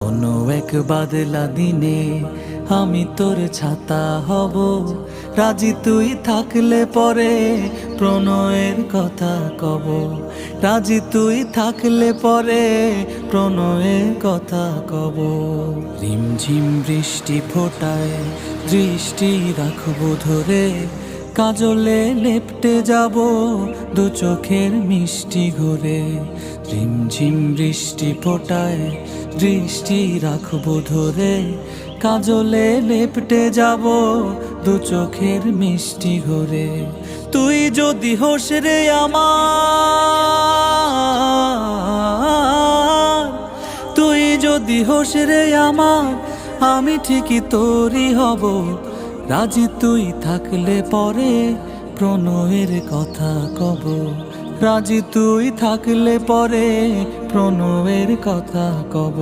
কোনো এক বাদলা দিনে আমি তোর ছাতা হব, রাজি তুই থাকলে পরে প্রণয়ের কথা কব। রাজি তুই থাকলে পরে প্রণয়ের কথা কব। রিমঝিম বৃষ্টি ফোটায় দৃষ্টি রাখবো ধরে, কাজলে লেপটে যাব দু চোখের মিষ্টি ঘুরে। রিমঝিম বৃষ্টি ফোটায় দৃষ্টি রাখবো ধরে, কাজলে লেপটে যাব দু চোখের মিষ্টি ঘুরে। তুই যদি হোস রে আমার, তুই যদি হোস রে আমার, আমি ঠিকই তোরই হব। রাজি তুই থাকলে পরে প্রণয়ের কথা কব। রাজি তুই থাকলে পরে প্রণয়ের কথা কব।